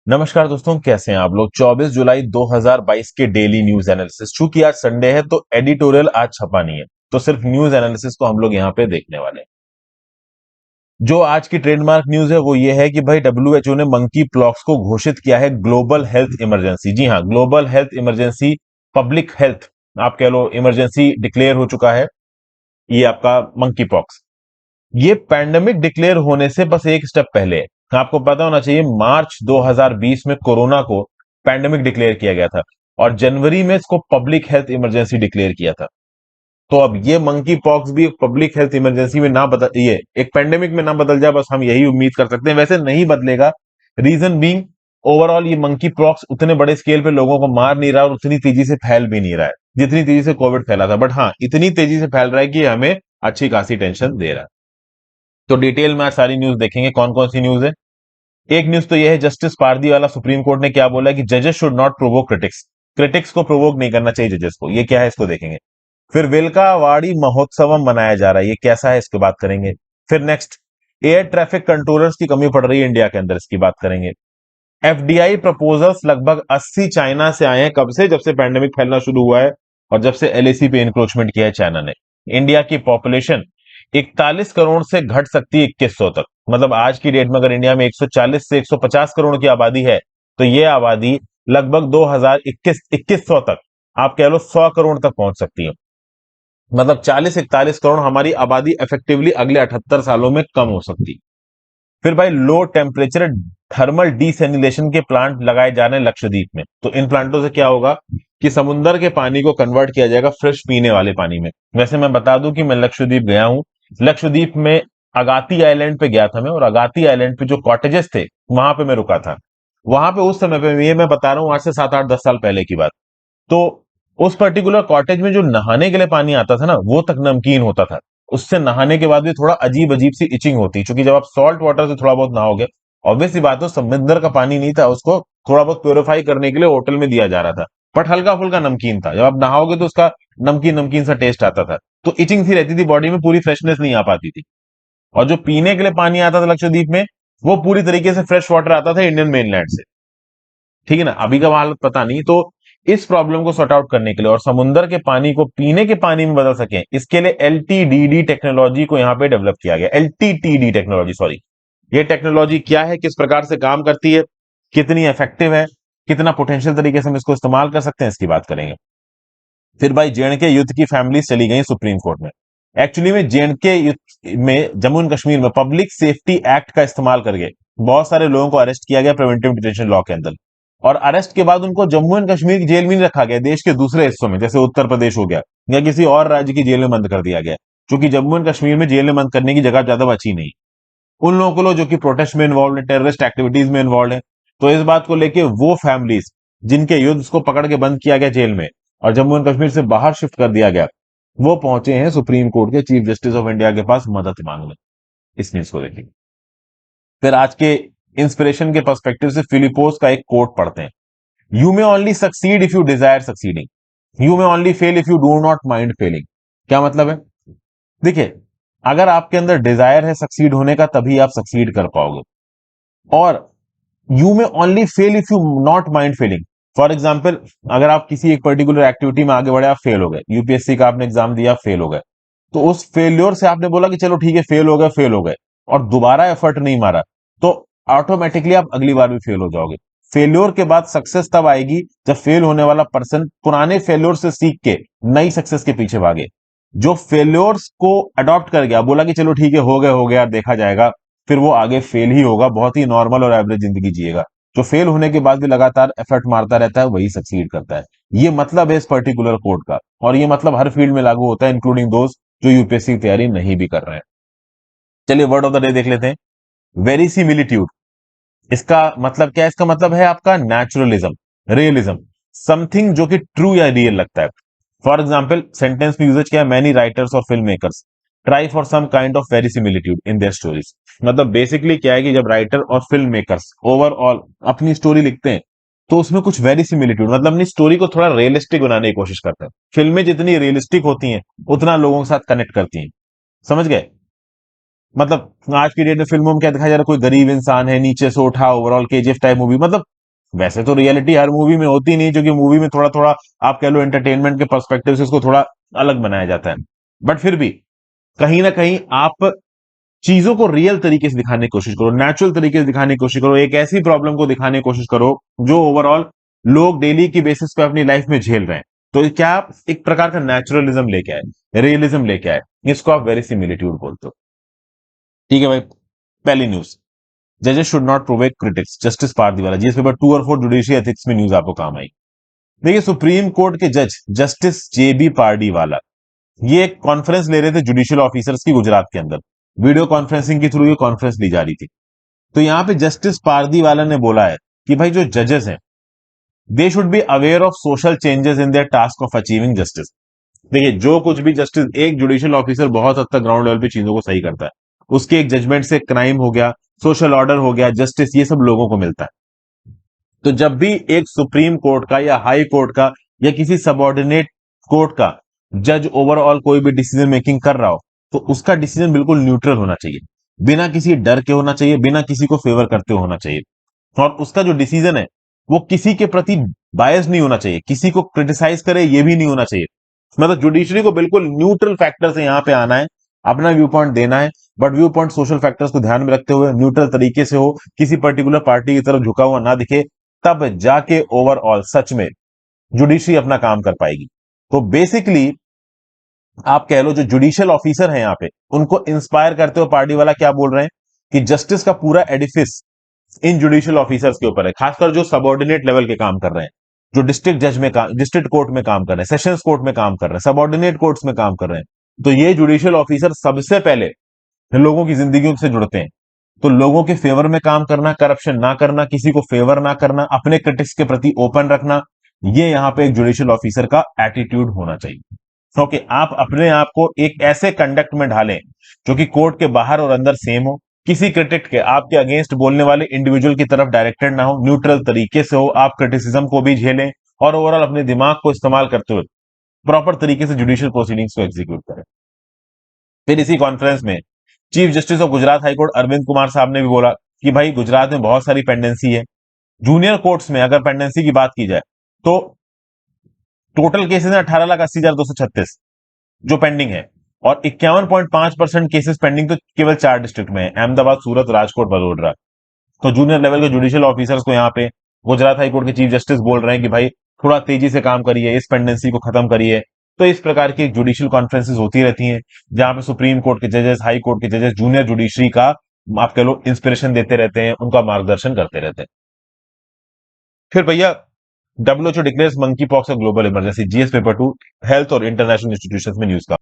नमस्कार दोस्तों, कैसे हैं आप लोग। 24 जुलाई 2022 के डेली न्यूज एनालिसिस। चूंकि आज संडे है तो एडिटोरियल आज छपा नहीं है, तो सिर्फ न्यूज एनालिसिस को हम लोग यहाँ पे देखने वाले हैं। जो आज की ट्रेडमार्क न्यूज है वो ये है कि भाई डब्ल्यूएचओ ने मंकी पॉक्स को घोषित किया है ग्लोबल हेल्थ इमरजेंसी। जी हाँ, global health emergency, public health आप कह लो इमरजेंसी डिक्लेयर हो चुका है ये आपका मंकी पॉक्स। ये पैंडेमिक डिक्लेयर होने से बस एक स्टेप पहले है। आपको पता होना चाहिए मार्च 2020 में कोरोना को पैंडेमिक डिक्लेयर किया गया था और जनवरी में इसको पब्लिक हेल्थ इमरजेंसी डिक्लेयर किया था। तो अब ये मंकी पॉक्स भी पब्लिक हेल्थ इमरजेंसी में ना बदल, ये एक पैंडेमिक में ना बदल जाए, बस हम यही उम्मीद कर सकते हैं। वैसे नहीं बदलेगा, रीजन बीइंग ओवरऑल ये मंकी पॉक्स उतने बड़े स्केल पे लोगों को मार नहीं रहा और उतनी तेजी से फैल भी नहीं रहा है जितनी तेजी से कोविड फैला था। बट हाँ, इतनी तेजी से फैल रहा है कि हमें अच्छी खासी टेंशन दे रहा है। तो डिटेल में आज सारी न्यूज देखेंगे। कौन कौन सी न्यूज है। एक न्यूज तो यह है, जस्टिस पारदी वाला सुप्रीम कोर्ट ने क्या बोला है कि जजेस should not provoke critics. Critics को प्रोवोक नहीं करना चाहिए जजेस को। ये क्या है इसको देखेंगे। फिर वेलकावाड़ी महोत्सवम मनाया जा रहा है, ये कैसा है इसकी बात करेंगे। फिर नेक्स्ट, एयर ट्रैफिक कंट्रोलर्स की कमी पड़ रही है इंडिया के अंदर, इसकी बात करेंगे। एफडीआई प्रपोजल्स लगभग 80 चाइना से आए हैं। कब से? जब से पैंडेमिक फैलना शुरू हुआ है और जब से एलएसी पे इंक्रोचमेंट किया है चाइना ने। इंडिया की पॉपुलेशन 41 करोड़ से घट सकती है 2100 तक। मतलब आज की डेट में अगर इंडिया में 140 से 150 करोड़ की आबादी है तो यह आबादी लगभग 2100 तक, आप कह लो 100 करोड़ तक पहुंच सकती है। मतलब 40-41 करोड़ हमारी आबादी इफेक्टिवली अगले 78 सालों में कम हो सकती है। फिर भाई, लो टेम्परेचर थर्मल डिसैलिनेशन के प्लांट लगाए जा रहे हैं लक्षद्वीप में। तो इन प्लांटों से क्या होगा कि समुद्र के पानी को कन्वर्ट किया जाएगा फ्रेश पीने वाले पानी में। वैसे मैं बता दूं कि मैं लक्षद्वीप गया हूं। लक्षद्वीप में अगाती आइलैंड पे गया था मैं, और अगाती आइलैंड पे जो कॉटेजेस थे वहां पे मैं रुका था। वहां पे उस समय पे, ये मैं बता रहा हूँ आज से 7-8-10 साल पहले की बात, तो उस पर्टिकुलर कॉटेज में जो नहाने के लिए पानी आता था ना वो तक नमकीन होता था। उससे नहाने के बाद भी थोड़ा अजीब अजीब सी इचिंग होती, क्योंकि जब आप सॉल्ट वाटर से थोड़ा बहुत नहाओगे, ऑब्वियस सी बात है समुद्र का पानी नहीं था, उसको थोड़ा बहुत प्योरीफाई करने के लिए होटल में दिया जा रहा था। बट हल्का फुल्का नमकीन था, जब आप नहाओगे तो उसका नमकीन नमकीन सा टेस्ट आता था। तो इचिंग सी रहती थी बॉडी में, पूरी फ्रेशनेस नहीं आ पाती थी। और जो पीने के लिए पानी आता था लक्षद्वीप में, वो पूरी तरीके से फ्रेश वाटर आता था इंडियन मेनलैंड से। ठीक है ना, अभी का हालत पता नहीं। तो इस प्रॉब्लम को सॉर्ट आउट करने के लिए और समुद्र के पानी को पीने के पानी में बदल सके, इसके लिए एलटीडीडी टेक्नोलॉजी को यहां पे डेवलप किया गया। एलटीटीडी टेक्नोलॉजी, सॉरी। ये टेक्नोलॉजी क्या है, किस प्रकार से काम करती है, कितनी इफेक्टिव है, कितना पोटेंशियल तरीके से हम इसको इस्तेमाल कर सकते हैं, इसकी बात करेंगे। फिर भाई, जेएंडके युद्ध की फैमिलीज चली गई सुप्रीम कोर्ट में। एक्चुअली में जेएंडके युद्ध में, जम्मू एंड कश्मीर में पब्लिक सेफ्टी एक्ट का इस्तेमाल करके बहुत सारे लोगों को अरेस्ट किया गया प्रिवेंटिव डिटेंशन लॉ के अंदर। और अरेस्ट के बाद उनको जम्मू एंड कश्मीर की जेल में नहीं रखा गया, देश के दूसरे हिस्सों में जैसे उत्तर प्रदेश हो गया या किसी और राज्य की जेल में बंद कर दिया गया। क्योंकि जम्मू एंड कश्मीर में जेल में बंद करने की जगह ज्यादा बची नहीं उन लोगों को, जो कि प्रोटेस्ट में इन्वॉल्व है, टेररिस्ट एक्टिविटीज में इन्वॉल्व है। तो इस बात को लेके वो फैमिलीज जिनके युद्ध को पकड़ के बंद किया गया जेल में और जम्मू एंड कश्मीर से बाहर शिफ्ट कर दिया गया, वो पहुंचे हैं सुप्रीम कोर्ट के चीफ जस्टिस ऑफ इंडिया के पास मदद मांगने। इस न्यूज को देखेंगे। फिर आज के इंस्पिरेशन के पर्सपेक्टिव से फिलिपोस का एक कोट पढ़ते हैं। You may only succeed if you desire succeeding, you may only fail if you do not mind failing. क्या मतलब है? देखिए, अगर आपके अंदर डिजायर है सक्सीड होने का तभी आप सक्सीड कर पाओगे। और you may only fail if you not mind failing. For example, अगर आप किसी एक पर्टिकुलर एक्टिविटी में आगे बढ़े, आप फेल हो गए, यूपीएससी का आपने एग्जाम दिया, फेल हो गए, तो उस फेल्योर से आपने बोला कि चलो ठीक है फेल हो गए, फेल हो गए, और दोबारा एफर्ट नहीं मारा, तो ऑटोमेटिकली आप अगली बार भी फेल हो जाओगे। फेल्योर के बाद सक्सेस तब आएगी जब फेल होने वाला पर्सन पुराने फेल्योर से सीख के नई सक्सेस के पीछे भागे। जो फेल्योर्स को अडॉप्ट कर गया, बोला कि चलो ठीक है हो गया देखा जाएगा, फिर वो आगे फेल ही होगा, बहुत ही नॉर्मल और एवरेज जिंदगी जिएगा। जो फेल होने के बाद भी लगातार एफर्ट मारता रहता है वही सक्सीड करता है। ये मतलब है इस पर्टिकुलर कोड का, और ये मतलब हर फील्ड में लागू होता है, इंक्लूडिंग दोस्त जो यूपीएससी की तैयारी नहीं भी कर रहे हैं। चलिए वर्ड ऑफ द डे देख लेते हैं। वेरीसिमिलिट्यूड, इसका मतलब क्या है? इसका मतलब है आपका नेचुरलिज्म, रियलिज्म, समथिंग जो कि ट्रू या रियल लगता है। फॉर एग्जाम्पल, सेंटेंस में यूजेज क्या है? मैनी राइटर्स और film makers try for some kind of verisimilitude in their stories. मतलब बेसिकली क्या है कि जब राइटर और फिल्म मेकर्स ओवरऑल अपनी स्टोरी लिखते हैं तो उसमें कुछ वेरीसिमिलिट्यूड, मतलब अपनी स्टोरी को थोड़ा रियलिस्टिक बनाने की कोशिश करते हैं। फिल्में जितनी रियलिस्टिक होती हैं उतना लोगों के साथ कनेक्ट करती हैं। समझ गए? मतलब आज की डेट में फिल्मों में क्या दिखाया जा रहा है? कोई गरीब इंसान है, नीचे से उठा, ओवरऑल केजीएफ टाइप मूवी, मतलब वैसे तो रियलिटी हर मूवी में होती नहीं, क्योंकि मूवी में थोड़ा थोड़ा आप कह लो एंटरटेनमेंट के पर्सपेक्टिव से इसको थोड़ा अलग बनाया जाता है, बट फिर भी कहीं ना कहीं आप चीजों को रियल तरीके से दिखाने की कोशिश करो, नेचुरल तरीके से दिखाने की कोशिश करो, एक ऐसी प्रॉब्लम को दिखाने की कोशिश करो जो ओवरऑल लोग डेली की बेसिस पे अपनी लाइफ में झेल रहे हैं। तो क्या आप एक प्रकार का नेचुरलिज्म लेके आए, रियलिज्म लेके आए, इसको आप वेरिसिमिलिट्यूड बोलते हो। ठीक है भाई, पहली न्यूज, जजेस should not provoke critics, justice Pardiwala, GS paper 2 और 4 जुडिशियल एथिक्स में न्यूज आपको काम आई। देखिए, सुप्रीम कोर्ट के जज जस्टिस जेबी पारडीवाला ये एक कॉन्फ्रेंस ले रहे थे जुडिशियल ऑफिसर्स की गुजरात के अंदर, वीडियो कॉन्फ्रेंसिंग के थ्रू ये कॉन्फ्रेंस ली जा रही थी। तो यहां पे जस्टिस पारदीवाला ने बोला है कि भाई जो जजेस हैं they should be aware of social changes in their task of achieving justice. देखिए, जो कुछ भी जस्टिस, एक जुडिशियल ऑफिसर बहुत हद तक ग्राउंड लेवल पे चीजों को सही करता है, उसके एक जजमेंट से क्राइम हो गया, सोशल ऑर्डर हो गया, जस्टिस, ये सब लोगों को मिलता है। तो जब भी एक सुप्रीम कोर्ट का या हाई कोर्ट का या किसी सबऑर्डिनेट कोर्ट का जज ओवरऑल कोई भी डिसीजन मेकिंग कर रहा हो, तो उसका डिसीजन बिल्कुल न्यूट्रल होना चाहिए, बिना किसी डर के होना चाहिए, बिना किसी को फेवर करते हुए होना चाहिए। और उसका जो डिसीजन है वो किसी के प्रति बायस नहीं होना चाहिए, किसी को क्रिटिसाइज करे ये भी नहीं होना चाहिए। मतलब जुडिशरी को बिल्कुल न्यूट्रल फैक्टर से यहां पे आना है, अपना व्यू पॉइंट देना है, but view point social factors को ध्यान में रखते हुए न्यूट्रल तरीके से हो, किसी पर्टिकुलर पार्टी की तरफ झुका हुआ ना दिखे, तब जाके ओवरऑल सच में जुडिशरी अपना काम कर पाएगी। तो बेसिकली आप कह लो जो जुडिशियल ऑफिसर हैं यहां पे, उनको इंस्पायर करते हुए पार्टी वाला क्या बोल रहे हैं कि जस्टिस का पूरा एडिफिस इन जुडिशियल ऑफिसर्स के ऊपर है, खासकर जो सबऑर्डिनेट लेवल के काम कर रहे हैं, जो डिस्ट्रिक्ट जज में काम, डिस्ट्रिक्ट कोर्ट में काम कर रहे हैं, सेशंस कोर्ट में काम कर रहे हैं, सबऑर्डिनेट कोर्ट्स में काम कर रहे हैं। तो ये जुडिशियल ऑफिसर सबसे पहले लोगों की जिंदगियों से जुड़ते हैं। तो लोगों के फेवर में काम करना, करप्शन ना करना, किसी को फेवर ना करना, अपने क्रिटिक्स के प्रति ओपन रखना, ये यहां पे एक जुडिशियल ऑफिसर का एटीट्यूड होना चाहिए। क्योंकि आप अपने आप को एक ऐसे कंडक्ट में ढालें जो कि कोर्ट के बाहर और अंदर सेम हो, किसी क्रिटिक के आपके अगेंस्ट बोलने वाले इंडिविजुअल की तरफ डायरेक्टेड ना हो, न्यूट्रल तरीके से हो, आप क्रिटिसिज्म को भी झेलें और ओवरऑल अपने दिमाग को इस्तेमाल करते हुए प्रॉपर तरीके से जुडिशियल प्रोसीडिंग्स को एग्जीक्यूट करें। फिर इसी कॉन्फ्रेंस में chief justice of Gujarat high court Arvind Kumar साहब ने भी बोला कि भाई गुजरात में बहुत सारी पेंडेंसी है, जूनियर कोर्ट्स में अगर पेंडेंसी की बात की जाए तो टोटल केसेस है 18,80,236 जो पेंडिंग है, और 51.5% केसेस पेंडिंग तो केवल 4 डिस्ट्रिक्ट में है, अहमदाबाद, सूरत, राजकोट, वडोदरा। तो जूनियर लेवल के जुडिशियल ऑफिसर्स को यहाँ पे गुजरात हाईकोर्ट के चीफ जस्टिस बोल रहे हैं कि भाई थोड़ा तेजी से काम करिए, इस पेंडेंसी को खत्म करिए। तो इस प्रकार की जुडिशियल कॉन्फ्रेंसेस होती रहती हैं जहां पे सुप्रीम कोर्ट के जजेस, हाई कोर्ट के जजेस जूनियर जुडिशरी का आप कह लो इंस्पिरेशन देते रहते हैं, उनका मार्गदर्शन करते रहते हैं। फिर भैया, डब्ल्यूएचओ डिक्लेयर्स मंकी पॉक्स और global emergency, GS paper 2 health और इंटरनेशनल इंस्टीट्यूशंस में न्यूज का।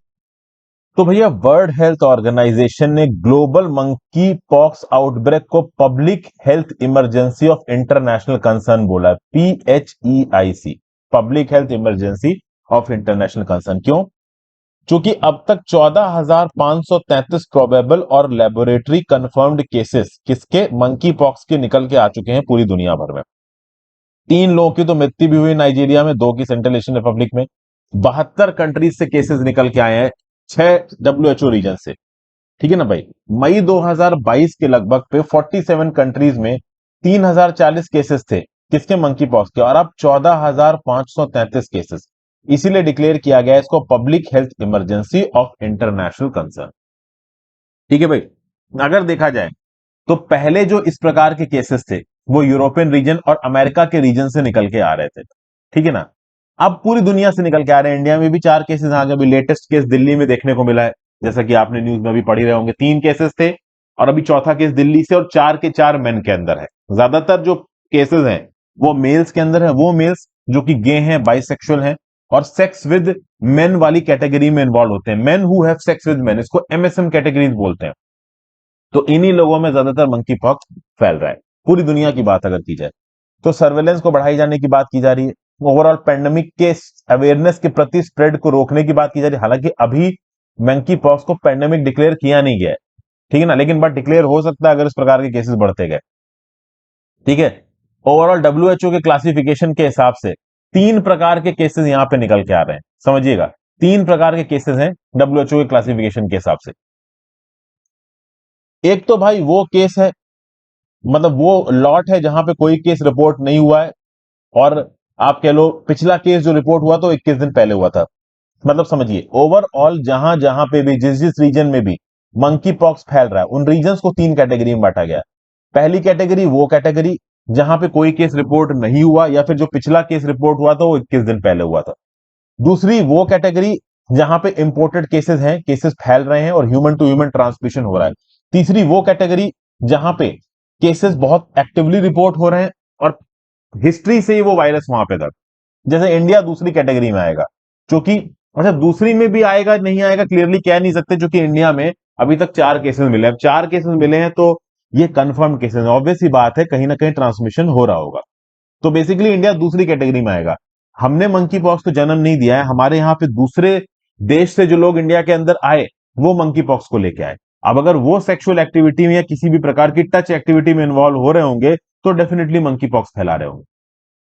तो भैया, वर्ल्ड हेल्थ ऑर्गेनाइजेशन ने ग्लोबल मंकी पॉक्स आउटब्रेक को public health emergency of international concern बोला है, PHEIC, public health emergency of international concern. क्यों? क्योंकि अब तक 14,533 प्रोबेबल और लेबोरेटरी कंफर्म्ड केसेस किसके, मंकी पॉक्स के निकल के आ चुके हैं पूरी दुनिया भर में। 3 लोगों की तो मृत्यु भी हुई नाइजीरिया में, 2 की सेंट्रल एशियन रिपब्लिक में। 72 कंट्रीज से केसेस निकल के आए हैं, 6 डब्ल्यूएचओ रीजन से। ठीक है ना भाई। मई 2022 के लगभग पे 47 कंट्रीज में 3,040 केसेस थे किसके, मंकी पॉक्स के, और अब 14,533 केसेस। इसीलिए डिक्लेयर किया गया इसको public health emergency of international concern. ठीक है भाई। अगर देखा जाए तो पहले जो इस प्रकार के केसेस थे वो यूरोपियन रीजन और अमेरिका के रीजन से निकल के आ रहे थे। ठीक है ना। अब पूरी दुनिया से निकल के आ रहे हैं। इंडिया में भी 4 केसेस आ गए, अभी लेटेस्ट केस दिल्ली में देखने को मिला है, जैसा कि आपने न्यूज में भी पढ़ ही रहे होंगे। 3 केसेस थे और अभी चौथा केस दिल्ली से, और 4 के 4 मेन के अंदर है। ज्यादातर जो केसेस हैं वो मेल्स के अंदर है, वो मेल्स जो कि गे हैं, बाइसेक्सुअल हैं और सेक्स विद मेन वाली कैटेगरी में इन्वॉल्व होते हैं, men who have sex with main, इसको MSM कैटेगरीज बोलते हैं। तो इन्हीं लोगों में ज्यादातर मंकी पॉक्स फैल रहा है पूरी दुनिया की बात अगर की जाए तो। सर्वेलेंस को बढ़ाई जाने की बात की जा रही है, ओवरऑल पेंडेमिक के अवेयरनेस के प्रति स्प्रेड को रोकने की बात की जा रही है। हालांकि अभी मंकी पॉक्स को पेंडेमिक डिक्लेयर किया नहीं गया है, ठीक है ना, लेकिन बट डिक्लेयर हो सकता है अगर इस प्रकार के केसेस बढ़ते गए। ठीक है। ओवरऑल डब्ल्यूएचओ के क्लासिफिकेशन के हिसाब से 3 प्रकार के केसेस यहां पे निकल के आ रहे हैं, समझिएगा। 3 प्रकार के केसेस हैं डब्ल्यूएचओ के क्लासिफिकेशन के हिसाब से। एक तो भाई वो केस है मतलब वो लॉट है जहां पे कोई केस रिपोर्ट नहीं हुआ है, और आप कह लो पिछला केस जो रिपोर्ट हुआ तो 21 दिन पहले हुआ था। मतलब समझिए ओवरऑल जहां जहां पे भी जिस जिस रीजन में भी मंकी पॉक्स फैल रहा है उन रीजन्स को 3 कैटेगरी में बांटा गया है। पहली कैटेगरी वो कैटेगरी जहां पे कोई केस रिपोर्ट नहीं हुआ या फिर जो पिछला केस रिपोर्ट हुआ था वो 21 दिन पहले हुआ था। दूसरी वो कैटेगरी जहां पे इंपोर्टेड केसेस हैं, केसेस फैल रहे हैं और ह्यूमन टू ह्यूमन ट्रांसमिशन हो रहा है। तीसरी वो कैटेगरी जहां पे केसेस बहुत एक्टिवली रिपोर्ट हो रहे हैं और हिस्ट्री से ही वो वायरस वहां पे था। जैसे इंडिया दूसरी कैटेगरी में आएगा, क्योंकि अच्छा दूसरी में भी आएगा नहीं आएगा क्लियरली कह नहीं सकते, क्योंकि इंडिया में अभी तक 4 केसेस मिले हैं। 4 केसेस मिले हैं तो ये कंफर्म केसेस, ऑब्वियस सी बात है कहीं ना कहीं ट्रांसमिशन हो रहा होगा। तो बेसिकली इंडिया दूसरी कैटेगरी में आएगा। हमने मंकी पॉक्स को जन्म नहीं दिया है, हमारे यहाँ पे दूसरे देश से जो लोग इंडिया के अंदर आए वो मंकी पॉक्स को लेके आए। अब अगर वो सेक्सुअल एक्टिविटी में या किसी भी प्रकार की टच एक्टिविटी में इन्वॉल्व हो रहे होंगे तो डेफिनेटली मंकी पॉक्स फैला रहे होंगे।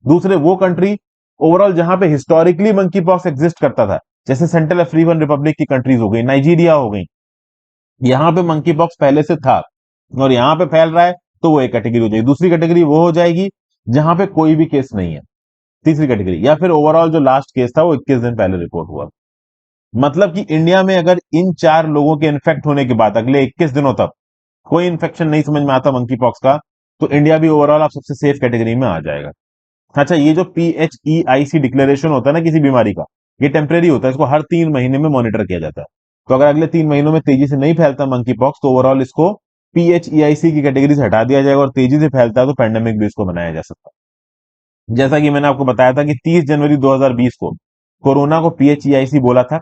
दूसरे वो कंट्री ओवरऑल जहां पे हिस्टोरिकली मंकी पॉक्स एग्जिस्ट करता था, जैसे सेंट्रल अफ्रीकन रिपब्लिक की कंट्रीज हो गई, नाइजीरिया हो गई, यहां पे मंकी पॉक्स पहले से था और यहां पे फैल रहा है, तो वो एक कैटेगरी हो जाएगी। दूसरी कैटेगरी वो हो जाएगी जहां पे कोई भी केस नहीं है, तीसरी कैटेगरी। या फिर ओवरऑल जो लास्ट केस था वो 21 दिन पहले रिपोर्ट हुआ। मतलब कि इंडिया में अगर इन 4 लोगों के इन्फेक्ट होने के बाद अगले 21 दिनों तक कोई इन्फेक्शन नहीं समझ में आता मंकी पॉक्स का, तो इंडिया भी ओवरऑल आप सबसे सेफ कैटेगरी में आ जाएगा। अच्छा, ये जो PHEIC डिक्लेरेशन होता है ना किसी बीमारी का, ये टेम्परेरी होता है, इसको हर 3 महीने में मॉनिटर किया जाता है। तो अगर अगले 3 महीनों में तेजी से नहीं फैलता मंकी पॉक्स तो ओवरऑल इसको PHEIC की कैटेगरी से हटा दिया जाएगा, और तेजी से फैलता है तो पेंडेमिक भी इसको बनाया जा सकता है। जैसा कि मैंने आपको बताया था कि 30 जनवरी 2020 को कोरोना को PHEIC बोला था,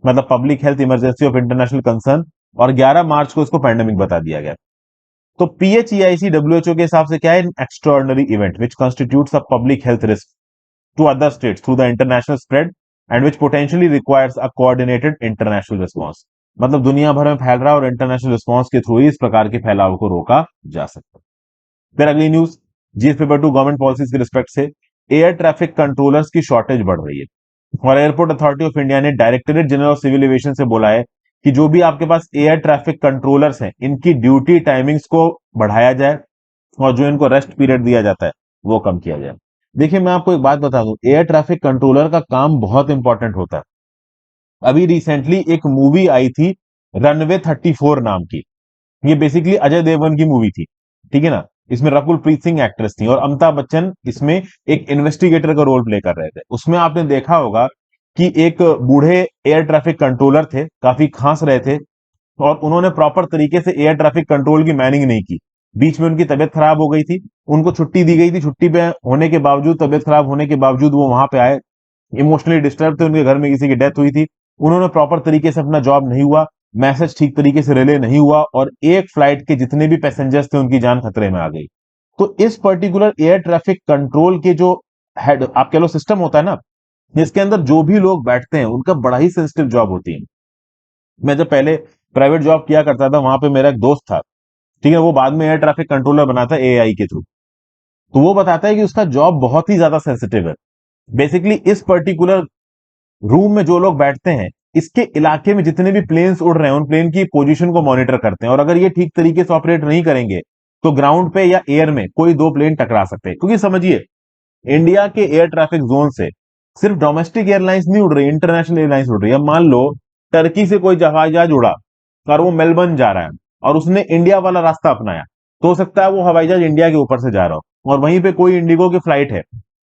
मतलब public health emergency of international concern, और 11 मार्च को इसको पैंडेमिक बता दिया गया। तो PHEIC WHO के हिसाब से क्या है, extraordinary event which constitutes a public health risk to other states through the international spread and which potentially requires a coordinated international response. मतलब दुनिया भर में फैल रहा है और इंटरनेशनल रिस्पॉन्स के थ्रू ही इस प्रकार के फैलाव को रोका जा सकता है। फिर अगली news, GS paper 2 government policies के रिस्पेक्ट से एयर ट्रैफिक कंट्रोलर्स की शॉर्टेज बढ़ रही है, और एयरपोर्ट अथॉरिटी ऑफ इंडिया ने directorate general of civil aviation से बोला है कि जो भी आपके पास एयर ट्रैफिक कंट्रोलर्स हैं इनकी ड्यूटी टाइमिंग्स को बढ़ाया जाए और जो इनको रेस्ट पीरियड दिया जाता है वो कम किया जाए। देखिए मैं आपको एक बात बता दूं, एयर ट्रैफिक कंट्रोलर का काम बहुत इंपॉर्टेंट होता है। अभी रिसेंटली एक मूवी आई थी रनवे 34 नाम की, ये बेसिकली अजय देवगन की मूवी थी, ठीक है ना। इसमें रकुल प्रीत सिंह एक्ट्रेस थी और अमिताभ बच्चन इसमें एक इन्वेस्टिगेटर का रोल प्ले कर रहे थे। उसमें आपने देखा होगा कि एक बूढ़े एयर ट्रैफिक कंट्रोलर थे, काफी खांस रहे थे, और उन्होंने प्रॉपर तरीके से एयर ट्रैफिक कंट्रोल की मैनिंग नहीं की। बीच में उनकी तबीयत खराब हो गई थी, उनको छुट्टी दी गई थी, छुट्टी पे होने के बावजूद, तबीयत खराब होने के बावजूद वो वहां पे आए, इमोशनली डिस्टर्ब थे, उनके घर में किसी की डेथ हुई थी, उन्होंने प्रॉपर तरीके से अपना जॉब नहीं हुआ, मैसेज ठीक तरीके से रिले नहीं हुआ, और एक फ्लाइट के जितने भी पैसेंजर्स थे उनकी जान खतरे में आ गई। तो इस पर्टिकुलर एयर ट्रैफिक कंट्रोल के जो हेड आप कह लो सिस्टम होता है ना, इसके अंदर जो भी लोग बैठते हैं उनका बड़ा ही सेंसिटिव जॉब होती है। मैं जब पहले प्राइवेट जॉब किया करता था वहां पे मेरा एक दोस्त था, ठीक है, वो बाद में एयर ट्रैफिक कंट्रोलर बना था AI के थ्रू। तो वो बताता है कि उसका जॉब बहुत ही ज्यादा सेंसिटिव है। बेसिकली इस पर्टिकुलर रूम में जो लोग बैठते हैं, इसके इलाके में जितने भी प्लेन्स उड़ रहे हैं उन प्लेन की पोजीशन को मॉनिटर करते हैं, और अगर ये ठीक तरीके से ऑपरेट नहीं करेंगे तो ग्राउंड पे या एयर में कोई 2 प्लेन टकरा सकते हैं। क्योंकि समझिए इंडिया के एयर ट्रैफिक जोन से सिर्फ डोमेस्टिक एयरलाइंस नहीं उड़ रही, इंटरनेशनल एयरलाइंस उड़ रही है। अब मान लो टर्की से कोई हवाई जहाज उड़ा और वो मेलबर्न जा रहा है और उसने इंडिया वाला रास्ता अपनाया, तो हो सकता है वो हवाई जहाज इंडिया के ऊपर से जा रहा हो और वहीं पे कोई इंडिगो की फ्लाइट है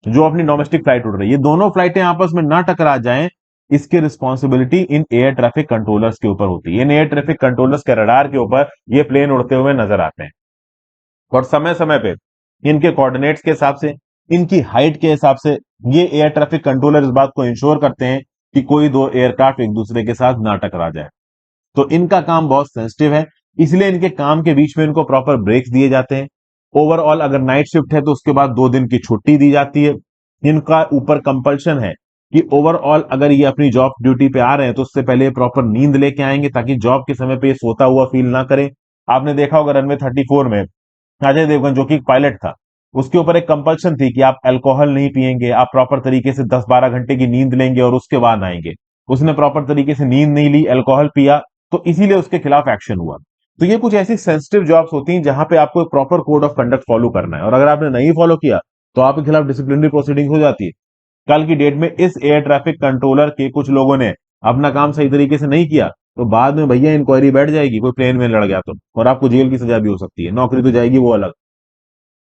जो अपनी डोमेस्टिक फ्लाइट उड़ रही है, ये दोनों फ्लाइटें आपस में ना टकरा जाएं, इसकी responsibility in air traffic controllers के ऊपर होती है। इन एयर ट्रैफिक कंट्रोलर्स के रडार के ऊपर ये प्लेन उड़ते हुए नजर आते हैं, और समय समय पे इनके कोऑर्डिनेट्स के हिसाब से, इनकी हाइट के हिसाब से ये एयर ट्रैफिक कंट्रोलर इस बात को इंश्योर करते हैं कि कोई 2 एयरक्राफ्ट एक दूसरे के साथ ना टकरा जाए। तो इनका काम बहुत सेंसिटिव है, इसलिए इनके काम के बीच में इनको प्रॉपर ब्रेक्स दिए जाते हैं। ओवरऑल अगर नाइट शिफ्ट है तो उसके बाद 2 दिन की छुट्टी दी जाती है। इनका ऊपर कंपल्शन है कि ओवरऑल अगर ये अपनी जॉब ड्यूटी पे आ रहे हैं तो उससे पहले प्रॉपर नींद लेके आएंगे ताकि जॉब के समय पे ये सोता हुआ फील ना करें। आपने देखा होगा रनवे 34 में अजय देवगन जो कि एक पायलट था, उसके ऊपर एक कंपल्शन थी कि आप अल्कोहल नहीं पिएंगे, आप प्रॉपर तरीके से 10-12 घंटे की नींद लेंगे और उसके बाद आएंगे। उसने प्रॉपर तरीके से नींद नहीं ली, अल्कोहल पिया, तो इसीलिए उसके खिलाफ एक्शन हुआ। तो ये कुछ ऐसी सेंसिटिव जॉब्स होती हैं जहां पे आपको proper code of conduct follow करना है, और अगर आपने नहीं फॉलो किया तो आपके खिलाफ डिसिप्लिनरी प्रोसीडिंग हो जाती है। कल की डेट में इस एयर ट्रैफिक कंट्रोलर के कुछ लोगों ने अपना काम सही तरीके से नहीं किया, तो बाद में भैया इंक्वायरी बैठ जाएगी, कोई प्लेन में लड़ गया तो, और आपको जेल की सजा भी हो सकती है, नौकरी तो जाएगी वो अलग।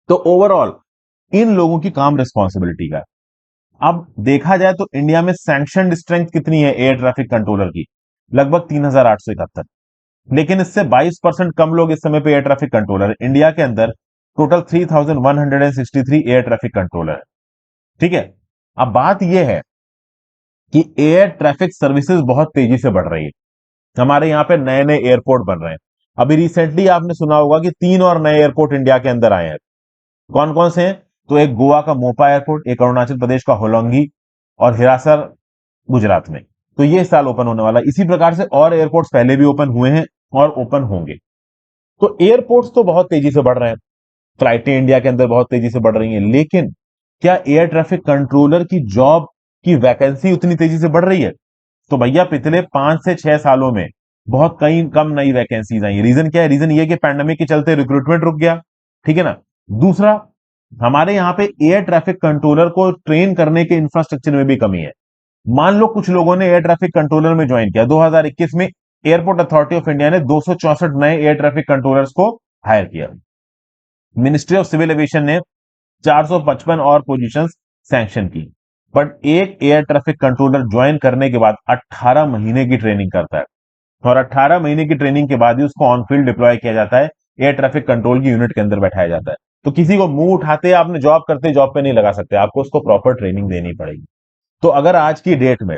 तो ओवरऑल इन लोगों की काम रिस्पॉन्सिबिलिटी का है। अब देखा जाए तो इंडिया में सैंक्शनड स्ट्रेंथ कितनी है एयर ट्रैफिक कंट्रोलर की? लगभग 3,871। लेकिन इससे 22% कम लोग इस समय पे एयर ट्रैफिक कंट्रोलर है। इंडिया के अंदर टोटल 3,163 एयर ट्रैफिक कंट्रोलर है। ठीक है। अब बात यह है कि एयर ट्रैफिक सर्विसेज बहुत तेजी से बढ़ रही है। हमारे यहाँ पे नए नए एयरपोर्ट बन रहे हैं। अभी रिसेंटली आपने सुना होगा कि 3 और नए एयरपोर्ट इंडिया के अंदर आए हैं। कौन कौन से हैं? तो एक गोवा का मोपा एयरपोर्ट, एक अरुणाचल प्रदेश का होलोंगी, और हिरासर गुजरात में। तो ये इस साल ओपन होने वाला है। इसी प्रकार से और एयरपोर्ट्स पहले भी ओपन हुए हैं और ओपन होंगे। तो एयरपोर्ट्स तो बहुत तेजी से बढ़ रहे हैं, फ्लाइटें इंडिया के अंदर बहुत तेजी से बढ़ रही हैं, लेकिन क्या एयर ट्रैफिक कंट्रोलर की जॉब की वैकेंसी उतनी तेजी से बढ़ रही है? तो भैया पिछले 5 से 6 सालों में बहुत कई कम नई वैकेंसीज आई। रीजन क्या है? रीजन ये कि पैंडेमिक के चलते रिक्रूटमेंट रुक गया। ठीक है ना। दूसरा, हमारे यहाँ पे एयर ट्रैफिक कंट्रोलर को ट्रेन करने के इंफ्रास्ट्रक्चर में भी कमी है। मान लो कुछ लोगों ने एयर ट्रैफिक कंट्रोलर में ज्वाइन किया, 2021 में एयरपोर्ट अथॉरिटी ऑफ इंडिया ने 264 नए एयर ट्रैफिक कंट्रोलर्स को हायर किया। मिनिस्ट्री ऑफ सिविल एविएशन ने 455 और पोजीशंस सैंक्शन की। बट एक एयर ट्रैफिक कंट्रोलर ज्वाइन करने के बाद 18 महीने की ट्रेनिंग करता है, और 18 महीने की ट्रेनिंग के बाद ही उसको ऑन फील्ड डिप्लॉय किया जाता है, एयर ट्रैफिक कंट्रोल की यूनिट के अंदर बैठाया जाता है। तो किसी को मुंह उठाते आपने जॉब करते जॉब पे नहीं लगा सकते, आपको उसको प्रॉपर ट्रेनिंग देनी पड़ेगी। तो अगर आज की डेट में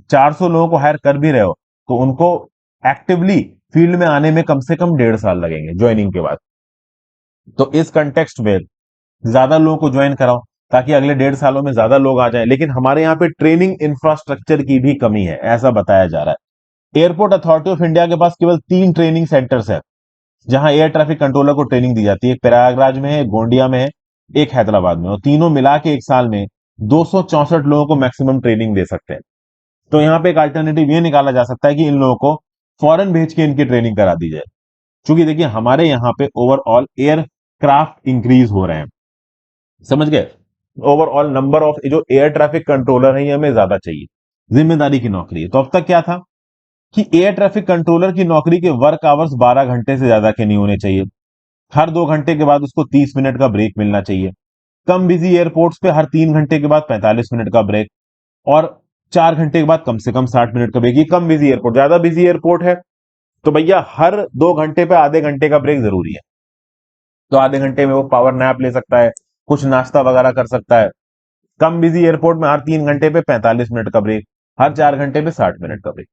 400 लोगों को हायर कर भी रहे हो, तो उनको एक्टिवली फील्ड में आने में कम से कम 1.5 साल लगेंगे ज्वाइनिंग के बाद। तो इस कंटेक्स्ट में ज्यादा लोगों को ज्वाइन कराओ, ताकि अगले 1.5 सालों में ज्यादा लोग आ जाएं। लेकिन हमारे यहाँ पे ट्रेनिंग इंफ्रास्ट्रक्चर की भी कमी है, ऐसा बताया जा रहा है। एयरपोर्ट अथॉरिटी ऑफ इंडिया के पास केवल 3 ट्रेनिंग सेंटर्स है जहां एयर ट्रैफिक कंट्रोलर को ट्रेनिंग दी जाती है। एक प्रयागराज में है, एक गोंडिया में है, एक हैदराबाद में, और तीनों मिला के एक साल में 264 लोगों को मैक्सिमम ट्रेनिंग दे सकते हैं। तो यहाँ पे एक अल्टरनेटिव ये निकाला जा सकता है कि इन लोगों को फॉरेन भेज के इनकी ट्रेनिंग करा दी जाए। क्योंकि देखिए हमारे यहाँ पे ओवरऑल एयरक्राफ्ट इंक्रीज हो रहे हैं, समझ गए। ओवरऑल नंबर ऑफ जो एयर ट्रैफिक कंट्रोलर है ये हमें ज्यादा चाहिए, जिम्मेदारी की नौकरी है। तो अब तक क्या था कि एयर ट्रैफिक कंट्रोलर की नौकरी के वर्क आवर्स 12 घंटे से ज्यादा के नहीं होने चाहिए। हर 2 घंटे के बाद उसको 30 मिनट का ब्रेक मिलना चाहिए। कम बिजी एयरपोर्ट्स पे हर 3 घंटे के बाद 45 मिनट का ब्रेक, और 4 घंटे के बाद कम से कम 60 मिनट का ब्रेक। ये कम बिजी एयरपोर्ट, ज्यादा बिजी एयरपोर्ट है तो भैया हर 2 घंटे पे आधे घंटे का ब्रेक जरूरी है। तो आधे घंटे में वो पावर नैप ले सकता है, कुछ नाश्ता वगैरह कर सकता है। कम बिजी एयरपोर्ट में हर 3 घंटे पे 45 मिनट का ब्रेक, हर 4 घंटे पे 60 मिनट का ब्रेक।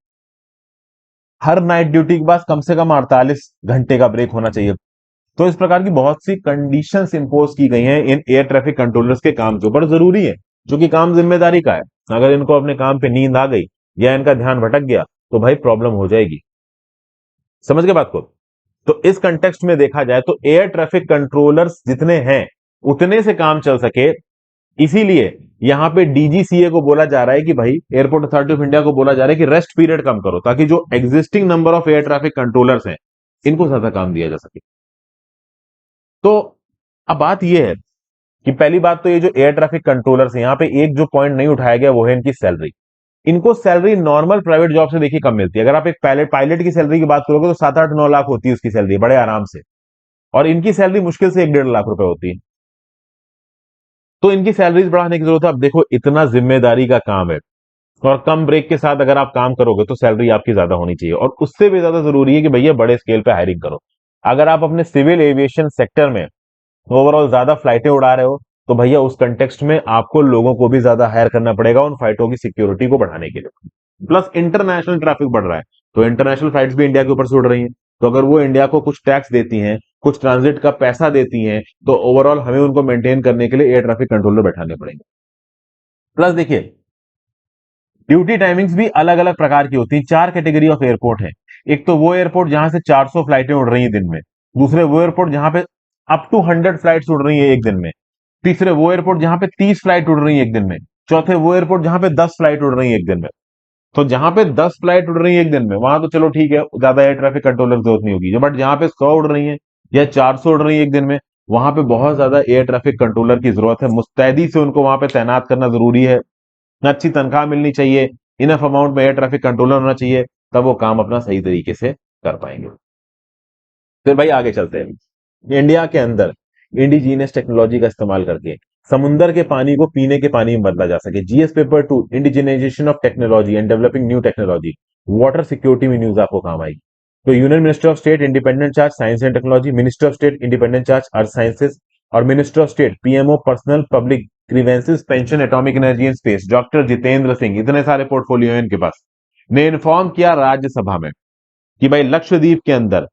हर नाइट ड्यूटी के बाद कम से कम 48 घंटे का ब्रेक होना चाहिए। तो इस प्रकार की बहुत सी कंडीशंस इंपोज की गई हैं इन एयर ट्रैफिक कंट्रोलर्स के काम के ऊपर, जरूरी है, जो कि काम जिम्मेदारी का है। अगर इनको अपने काम पे नींद आ गई या इनका ध्यान भटक गया तो भाई प्रॉब्लम हो जाएगी। समझ गए बात को। तो इस कंटेक्स्ट में देखा जाए तो एयर ट्रैफिक कंट्रोलर्स जितने हैं उतने से काम चल सके, इसीलिए यहां पे डीजीसीए को बोला जा रहा है कि भाई एयरपोर्ट अथॉरिटी ऑफ इंडिया को बोला जा रहा है कि रेस्ट पीरियड कम करो, ताकि जो existing number of air traffic controllers हैं इनको ज्यादा काम दिया जा सके। तो अब बात यह है कि पहली बात तो ये जो एयर ट्रैफिक कंट्रोलर्स हैं, यहां पे एक जो पॉइंट नहीं उठाया गया वो है इनकी सैलरी। इनको सैलरी नॉर्मल प्राइवेट जॉब से देखिए कम मिलती है। अगर आप एक पायलट पायलट की सैलरी की बात करोगे तो 7-8-9 लाख होती है उसकी सैलरी, बड़े आराम से। और इनकी सैलरी मुश्किल से 1-1.5 लाख रुपए होती है। तो इनकी सैलरीज बढ़ाने की जरूरत है। अब देखो इतना जिम्मेदारी का काम है, और कम ब्रेक के साथ अगर आप काम करोगे तो सैलरी आपकी ज्यादा होनी चाहिए। और उससे भी ज्यादा जरूरी है कि भैया बड़े स्केल पे हायरिंग करो। अगर आप अपने सिविल एविएशन सेक्टर में ओवरऑल ज्यादा फ्लाइटें उड़ा रहे हो, तो भैया उस कंटेक्स्ट में आपको लोगों को भी ज्यादा हायर करना पड़ेगा उन फ्लाइटों की सिक्योरिटी को बढ़ाने के लिए। प्लस इंटरनेशनल ट्रैफिक बढ़ रहा है, तो इंटरनेशनल फ्लाइट्स भी इंडिया के ऊपर से उड़ रही हैं। तो अगर वो इंडिया को कुछ टैक्स देती हैं, कुछ ट्रांजिट का पैसा देती हैं, तो ओवरऑल हमें उनको मेंटेन करने के लिए एयर ट्रैफिक कंट्रोलर बैठाने पड़ेंगे। प्लस देखिए ड्यूटी टाइमिंग्स भी अलग अलग प्रकार की होती हैं। 4 कैटेगरी ऑफ एयरपोर्ट है। एक तो वो एयरपोर्ट जहां से 400 फ्लाइटें उड़ रही हैं दिन में। दूसरे वो एयरपोर्ट जहां पे अप टू 100 फ्लाइट्स उड़ रही है एक दिन में। तीसरे वो एयरपोर्ट जहां पे 30 फ्लाइट उड़ रही है एक दिन में। चौथे वो एयरपोर्ट जहां पे 10 फ्लाइट उड़ रही है एक दिन में। तो जहां पे 10 फ्लाइट उड़ रही है एक दिन में, वहां तो चलो ठीक है, ज्यादा एयर ट्रैफिक कंट्रोलर की जरूरत नहीं होगी, बट जहां पे 100 उड़ रही है या 400 उड़ रही है एक दिन में, वहां पे बहुत ज्यादा एयर ट्रैफिक कंट्रोलर की जरूरत है। मुस्तैदी से उनको वहां पे तैनात करना जरूरी है, अच्छी तनख्वाह मिलनी चाहिए, इनफ अमाउंट में एयर ट्रैफिक कंट्रोलर होना चाहिए, तब वो काम अपना सही तरीके से कर पाएंगे। फिर भाई आगे चलते हैं। इंडिया के अंदर इंडिजीनियस टेक्नोलॉजी का इस्तेमाल करके समुंदर के पानी को पीने के पानी में बदला जा सके। GS paper 2, indigenization of technology and developing new technology, water security में न्यूज आपको काम आएगी। तो union minister of state independent charge science and technology, minister of state independent charge earth sciences, और minister of state PMO personnel public grievances pension atomic energy and space, doctor Jitendra Singh, इतने सारे portfolio हैं इनके पास, ने इन्फॉर्म किया राज्यसभा में कि भाई लक्षद्वीप के अंदर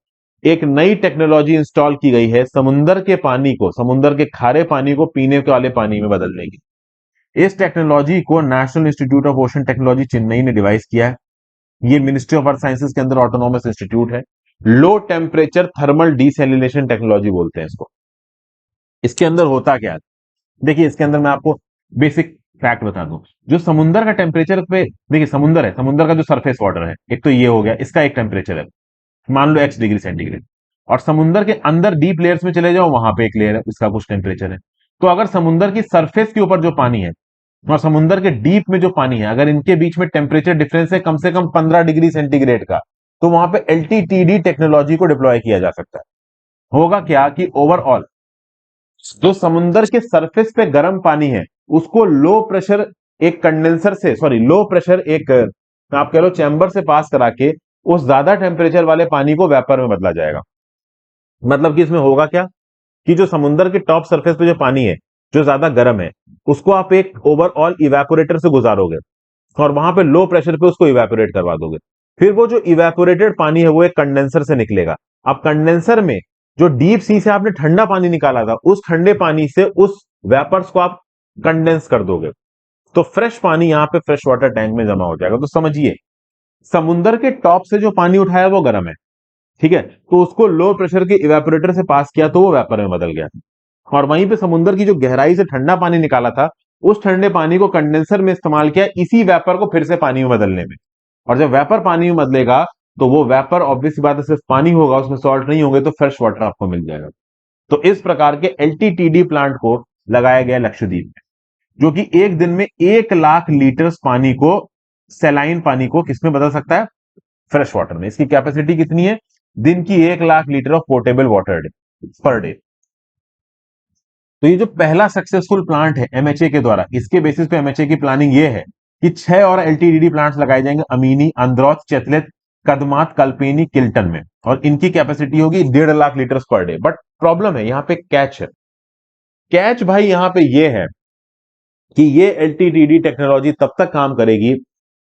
एक नई टेक्नोलॉजी इंस्टॉल की गई है समुंदर के पानी को, समुंदर के खारे पानी को पीने के वाले पानी में बदलने की। इस टेक्नोलॉजी को national institute of ocean technology Chennai ने डिवाइस किया है। ये मिनिस्ट्री ऑफ अर्थ साइंसेज के अंदर ऑटोनॉमस इंस्टीट्यूट है। Low temperature thermal desalination technology बोलते हैं इसको। इसके अंदर होता क्या है, देखिए इसके अंदर मैं आपको बेसिक फैक्ट बता दूं। जो समुंदर का टेम्परेचर पे, देखिए समुंदर है, समुंदर का जो सरफेस वाटर है, एक तो ये हो गया, इसका एक टेम्परेचर है, मान लो एक्स डिग्री सेंटीग्रेड। और समुंदर के अंदर डीप लेयर्स में चले जाओ, वहां पे एक लेयर है, इसका कुछ टेम्परेचर है। तो अगर समुंदर की सरफेस के ऊपर जो पानी है और समुंदर के डीप में जो पानी है, अगर इनके बीच में टेम्परेचर डिफरेंस है कम से कम 15 डिग्री सेंटीग्रेड का, तो वहां पे एलटीटीडी टेक्नोलॉजी को डिप्लॉय किया जा सकता है। होगा क्या कि ओवरऑल जो समुंदर के सरफेस पे गर्म पानी है, उसको लो प्रेशर एक कंडेंसर से, सॉरी लो प्रेशर एक आप कह लो चैम्बर से पास करा के उस ज्यादा टेम्परेचर वाले पानी को वेपर में बदला जाएगा। मतलब कि इसमें होगा क्या कि जो समुंदर के टॉप सरफेस पे जो पानी है जो ज्यादा गर्म है, उसको आप एक ओवरऑल इवेपोरेटर से गुजारोगे और वहां पे लो प्रेशर पे उसको इवेपोरेट करवा दोगे। फिर वो जो इवेपोरेटेड पानी है वो एक कंडेंसर से निकलेगा। अब कंडेंसर में जो डीप सी से आपने ठंडा पानी निकाला था, उस ठंडे पानी से उस वेपर्स को आप कंडेंस कर दोगे, तो फ्रेश पानी यहां पे फ्रेश वाटर टैंक में जमा हो जाएगा। तो समझिए, समुंदर के टॉप से जो पानी उठाया वो गर्म है, ठीक है, तो उसको लो प्रेशर के इवेपोरेटर से पास किया तो वो वेपर में बदल गया। और वहीं पे समुंदर की जो गहराई से ठंडा पानी निकाला था, उस ठंडे पानी को कंडेंसर में इस्तेमाल किया इसी वेपर को फिर से पानी में बदलने में। और जब वेपर पानी में बदलेगा तो वो वेपर ऑब्वियस बात है सिर्फ पानी होगा, उसमें सॉल्ट नहीं होंगे, तो फ्रेश वाटर आपको मिल जाएगा। तो इस प्रकार के एलटीटीडी प्लांट को लगाया गया लक्षद्वीप में, जो कि एक दिन में 1 लाख लीटर पानी को, सैलाइन पानी को किसमें बदल सकता है, फ्रेश वाटर में। इसकी कैपेसिटी कितनी है, दिन की 1 lakh litre of portable water per day. तो ये जो पहला सक्सेसफुल प्लांट है एमएचए के द्वारा, इसके बेसिस पे एमएचए की प्लानिंग ये है कि 6 और एलटीडीडी प्लांट्स लगाए जाएंगे अमीनी, अंद्रौथ, चेतलेत, कदमात, कल्पेनी, किल्टन में, और इनकी कैपेसिटी होगी 1.5 lakh litre per day. But problem है, यहां पे कैच है। कैच भाई यहां पे ये है कि ये एलटीडीडी टेक्नोलॉजी तब तक काम करेगी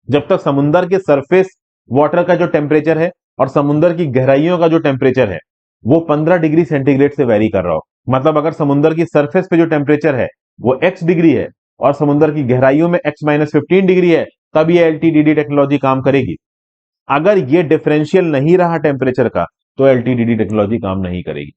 जब तक समुंदर के सरफेस वाटर का जो टेम्परेचर है और समुंदर की गहराइयों का जो टेम्परेचर है वो 15 डिग्री सेंटीग्रेड से वेरी कर रहा हो। मतलब अगर समुंदर की सरफेस पे जो टेम्परेचर है वो एक्स डिग्री है और समुंदर की गहराइयों में x-15 डिग्री है, तब ये एलटीडीडी टेक्नोलॉजी काम करेगी। अगर ये डिफरेंशियल नहीं रहा टेम्परेचर का, तो एलटीडीडी टेक्नोलॉजी काम नहीं करेगी।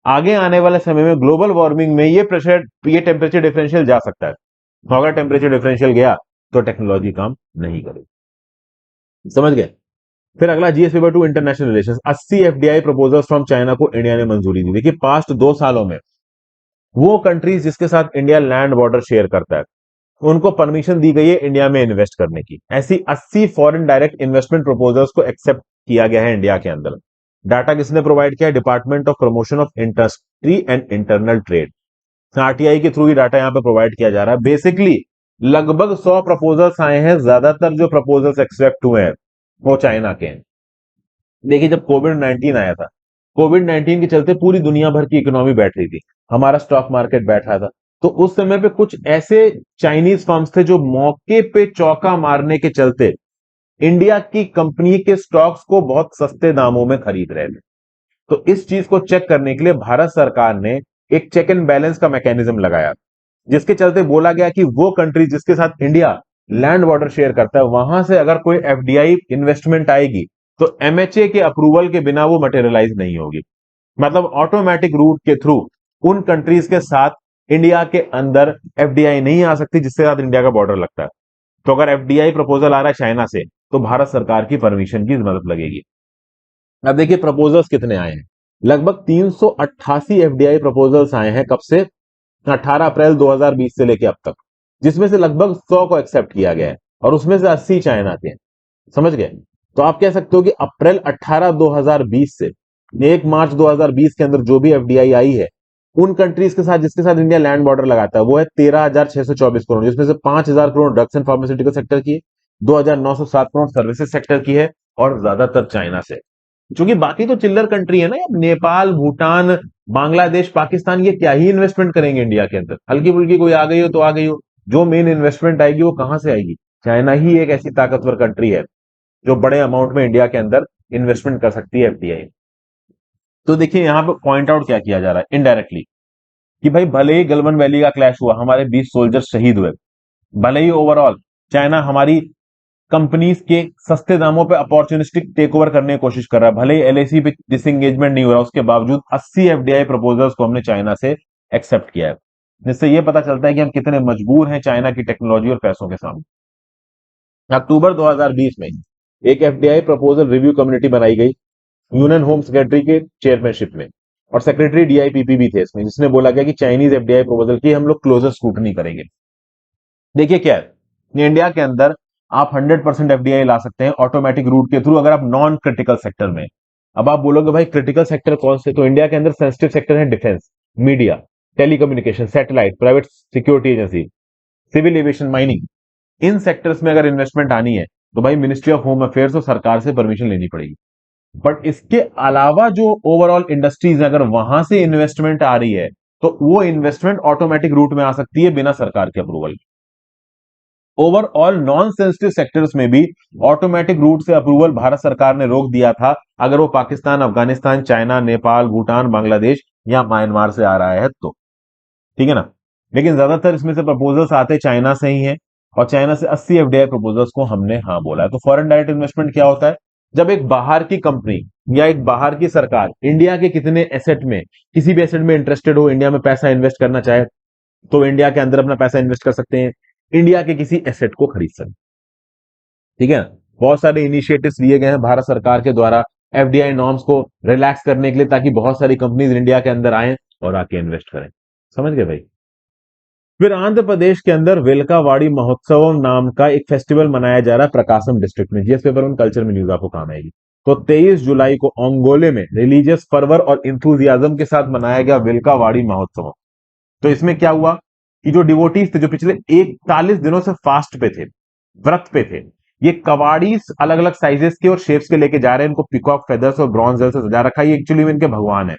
आगे आने वाले समय में ग्लोबल वार्मिंग में ये टेम्परेचर डिफरेंशियल जा सकता है, तो अगर टेम्परेचर डिफरेंशियल गया तो टेक्नोलॉजी काम नहीं करेगी। समझ गए। फिर अगला GS paper 2 international relations, 80 FDI proposals from China को इंडिया ने मंजूरी दी। देखिए पास्ट 2 सालों में वो कंट्रीज जिसके साथ इंडिया लैंड बॉर्डर शेयर करता है, उनको परमिशन दी गई है इंडिया में इन्वेस्ट करने की। ऐसी 80 फॉरेन डायरेक्ट इन्वेस्टमेंट प्रपोजल्स को एक्सेप्ट किया गया है इंडिया के अंदर। डाटा किसने प्रोवाइड किया है, department of promotion of industry and internal trade, RTI के थ्रू ही डाटा यहां पे प्रोवाइड किया जा रहा है। बेसिकली लगभग 100 प्रपोजल्स आए हैं, ज्यादातर जो प्रपोजल्स एक्सेप्ट हुए हैं वो चाइना के हैं। देखिए जब कोविड-19 आया था, कोविड-19 के चलते पूरी दुनिया भर की इकोनॉमी बैठ रही थी, हमारा स्टॉक मार्केट बैठ रहा था, तो उस समय पे कुछ ऐसे चाइनीज फर्म्स थे जो मौके पे चौका मारने के चलते इंडिया की कंपनी के स्टॉक्स को बहुत सस्ते दामों में खरीद रहे थे। तो इस चीज को चेक करने के लिए भारत सरकार ने एक चेक एंड बैलेंस का मैकेनिज्म लगाया, जिसके चलते बोला गया कि वो कंट्री जिसके साथ इंडिया लैंड बॉर्डर शेयर करता है, वहां से अगर कोई एफडीआई इन्वेस्टमेंट आएगी तो एमएचए के अप्रूवल के बिना वो मटेरियलाइज नहीं होगी। मतलब ऑटोमेटिक रूट के थ्रू उन कंट्रीज के साथ इंडिया के अंदर एफडीआई नहीं आ सकती जिसके साथ इंडिया का बॉर्डर लगता है। तो अगर एफडीआई प्रपोजल आ रहा है चाइना से तो भारत सरकार की परमिशन की मदद लगेगी। अब देखिए प्रपोजल्स कितने आए हैं, लगभग 388 एफडीआई प्रपोजल्स आए हैं, कब से, 18 अप्रैल 2020 से लेके अब तक, जिसमें से लगभग 100 को एक्सेप्ट किया गया है और उसमें से 80 चाइना के, समझ गए। तो आप कह सकते हो कि अप्रैल 18 2020 से 1 मार्च 2020 के अंदर जो भी एफडीआई आई है उन कंट्रीज के साथ जिसके साथ इंडिया लैंड बॉर्डर लगाता है वो है 13,624 करोड़, जिसमें से 5,000 crore drugs and pharmaceutical sector की है, 2,907 करोड़ सर्विसेज सेक्टर की है और ज्यादातर चाइना से। क्योंकि बाकी तो चिल्लर कंट्री है ना, नेपाल, भूटान, बांग्लादेश, पाकिस्तान, ये क्या ही इन्वेस्टमेंट करेंगे इंडिया के अंदर, हल्की फुल्की कोई आ गई हो तो आ गई हो, जो मेन इन्वेस्टमेंट आएगी वो कहां से आएगी। चाइना ही एक ऐसी ताकतवर कंट्री है जो बड़े अमाउंट में इंडिया के अंदर इन्वेस्टमेंट कर सकती है एफडीआई। तो देखिए यहां पर पॉइंट आउट क्या किया जा रहा है इनडायरेक्टली, कि भाई भले ही गलवान वैली का क्लैश हुआ, हमारे 20 सोल्जर शहीद हुए, भले ही ओवरऑल चाइना हमारी कंपनीज के सस्ते दामों पे अपॉर्चुनिस्टिक टेक ओवर करने की कोशिश कर रहा है, भले ही एलआईसी पे डिसएंगेजमेंट नहीं हो रहा, उसके बावजूद 80 एफडीआई प्रपोजल्स को हमने चाइना से एक्सेप्ट किया है, जिससे यह पता चलता है कि हम कितने मजबूर हैं चाइना की टेक्नोलॉजी और पैसों के सामने। अक्टूबर 2020 में एक एफडीआई प्रपोजल रिव्यू कम्युनिटी बनाई गई यूनियन होम सेक्रेटरी के चेयरमैनशिप में, और सेक्रेटरी डीआईपीपी भी थे इसमें, जिसने बोला गया कि चाइनीज एफडीआई प्रपोजल की हम लोग क्लोजर स्क्रूटनी करेंगे। देखिए क्या है, इंडिया के अंदर आप 100% एफडीआई ला सकते हैं ऑटोमेटिक रूट के थ्रू अगर आप नॉन क्रिटिकल सेक्टर में। अब आप बोलोगे भाई क्रिटिकल सेक्टर कौन से, तो इंडिया के अंदर सेंसिटिव सेक्टर है defence, media, telecommunication, satellite, private security agency, civil aviation, mining. इन सेक्टर्स में अगर इन्वेस्टमेंट आनी है तो भाई मिनिस्ट्री ऑफ होम अफेयर्स और सरकार से परमिशन लेनी पड़ेगी। बट इसके अलावा जो ओवरऑल इंडस्ट्रीज है अगर वहां से इन्वेस्टमेंट आ रही है तो वो इन्वेस्टमेंट ऑटोमेटिक रूट में आ सकती है बिना सरकार के approval. Overall non sensitive sectors में भी ऑटोमेटिक रूट से अप्रूवल भारत सरकार ने रोक दिया था अगर वो पाकिस्तान, अफगानिस्तान, चाइना, नेपाल, भूटान, बांग्लादेश या म्यांमार से आ रहा है तो, ठीक है ना। लेकिन ज्यादातर इसमें से प्रपोजल्स आते चाइना से ही हैं और चाइना से 80 एफडीआई प्रपोजल्स को हमने हाँ बोला है। तो फॉरेन डायरेक्ट इन्वेस्टमेंट क्या होता है, जब एक बाहर की कंपनी या एक बाहर की सरकार इंडिया के कितने एसेट में, किसी भी एसेट में इंटरेस्टेड हो, इंडिया में पैसा इन्वेस्ट करना चाहे तो इंडिया के अंदर अपना पैसा इन्वेस्ट कर सकते हैं, इंडिया के किसी एसेट को खरीद सकते हैं, ठीक है ना। बहुत सारे इनिशिएटिव्स लिए गए हैं भारत सरकार के द्वारा एफडीआई नॉर्म्स को रिलैक्स करने के लिए, ताकि बहुत सारी कंपनीज इंडिया के अंदर आए और आके इन्वेस्ट करें, समझ गए भाई। फिर आंध्र प्रदेश के अंदर वेलकावाड़ी महोत्सव नाम का एक फेस्टिवल मनाया जा रहा है प्रकाशम डिस्ट्रिक्ट में, जीएस पेपर और कल्चर में न्यूज आपको काम आएगी। तो 23 जुलाई को ओंगोले में रिलीजियस फर्वर और इंथुजियाज्म के साथ मनाया गया वेलकावाड़ी महोत्सव। तो इसमें क्या हुआ कि जो डिवोटीज थे जो पिछले 41 दिनों से फास्ट पे थे, व्रत पे थे, ये कवाड़ी अलग अलग साइजेस के और शेप्स के लेके जा रहे हैं, इनको पिकॉक फेदर्स और ब्रॉन्ज से सजा रखा है, ये एक्चुअली में इनके भगवान है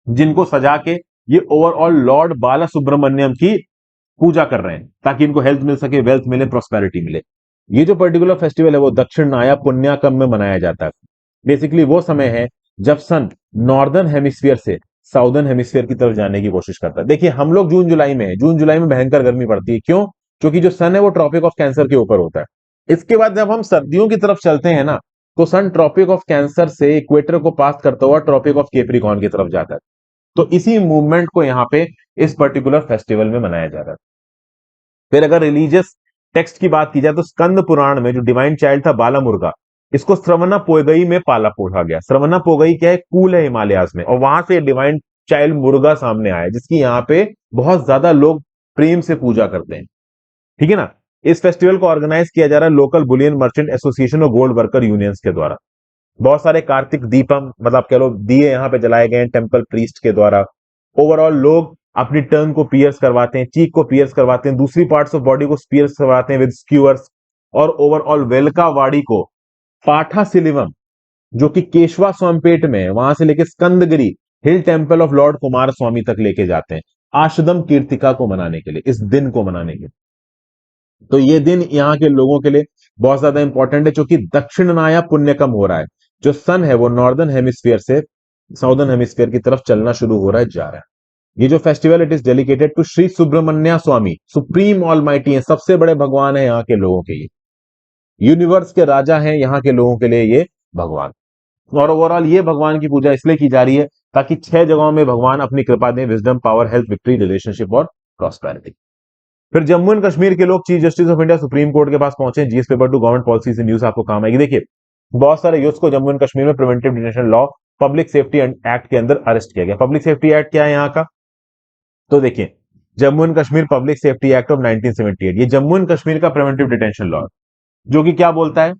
जिनको सजा के ये ओवरऑल लॉर्ड बाला सुब्रमण्यम की पूजा कर रहे हैं ताकि इनको हेल्थ मिल सके, वेल्थ मिले, प्रोस्पेरिटी मिले। ये जो पर्टिकुलर फेस्टिवल है वो दक्षिण नाया पुण्याकम में मनाया जाता है। बेसिकली वो समय है जब सन नॉर्दर्न हेमिस्फीयर से साउदर्न हेमिस्फीयर की तरफ जाने की कोशिश करता है। देखिए हम लोग जून जुलाई में है, जून जुलाई में भयंकर गर्मी पड़ती है, क्यों, क्योंकि जो सन है वो ट्रॉपिक ऑफ कैंसर के ऊपर होता है। इसके बाद जब हम सर्दियों की तरफ चलते हैं ना तो सन ट्रॉपिक ऑफ कैंसर से इक्वेटर को पास करता हुआ ट्रॉपिक ऑफ केप्रिकॉन की तरफ जाता है। तो इसी मूवमेंट को यहाँ पे इस पर्टिकुलर फेस्टिवल में मनाया जा रहा है। फिर अगर रिलीजियस टेक्स्ट की बात की जाए तो स्कंद पुराण में जो डिवाइन चाइल्ड था बाला मुर्गा, इसको श्रवणा पोगई में पाला पोढ़ा गया। श्रवणा पोगई क्या है, कूल है हिमालयास में, और वहां से डिवाइन चाइल्ड मुर्गा सामने आया जिसकी यहाँ पे बहुत ज्यादा लोग प्रेम से पूजा करते हैं, ठीक है ना। इस फेस्टिवल को ऑर्गेनाइज किया जा रहा है लोकल बुलियन मर्चेंट एसोसिएशन और गोल्ड वर्कर यूनियंस के द्वारा। बहुत सारे कार्तिक दीपम मतलब कह लो दिए यहाँ पे जलाए गए हैं टेंपल प्रीस्ट के द्वारा। ओवरऑल लोग अपनी टर्न को पियर्स करवाते हैं, चीक को पियर्स करवाते हैं, दूसरी पार्ट्स ऑफ बॉडी को पियर्स करवाते हैं विद स्क्यूअर्स। और ओवरऑल वेलकावाड़ी को पाठा सिलिवम जो कि केशवा स्वामपेट में है वहां से लेके स्कंदगिरी हिल टेंपल ऑफ लॉर्ड कुमार स्वामी तक लेके जाते हैं आशुदम कीर्तिका को मनाने के लिए, इस दिन को मनाने के लिए। तो ये दिन यहाँ के लोगों के लिए बहुत ज्यादा इंपॉर्टेंट है क्योंकि दक्षिण नाया पुण्यकम हो रहा है, जो सन है वो नॉर्दर्न हेमिस्फीयर से साउदर्न हेमिस्फीयर की तरफ चलना शुरू हो रहा है, जा रहा है। ये जो festival it is dedicated to Shri Subramanya Swamy, supreme almighty है, सबसे बड़े भगवान है यहाँ के लोगों के, ये यूनिवर्स के राजा हैं यहाँ के लोगों के लिए ये भगवान। और ओवरऑल ये भगवान की पूजा इसलिए की जा रही है ताकि 6 जगहों में भगवान अपनी कृपा दें, wisdom, power, health, victory, relationship और प्रॉस्पेरिटी। फिर जम्मू एंड कश्मीर के लोग chief justice of India supreme court के पास पहुंचे। जीएस पेपर 2 गवर्नमेंट पॉलिसी से न्यूज आपको काम आएगी। देखिए, बहुत सारे यूथ्स को जम्मू एंड कश्मीर में preventive detention law public safety act के अंदर अरेस्ट किया गया। पब्लिक सेफ्टी एक्ट क्या है यहाँ का, तो देखिए, Jammu and Kashmir public safety act of 1978, ये जम्मू एंड कश्मीर का प्रिवेंटिव डिटेंशन लॉ, जो कि क्या बोलता है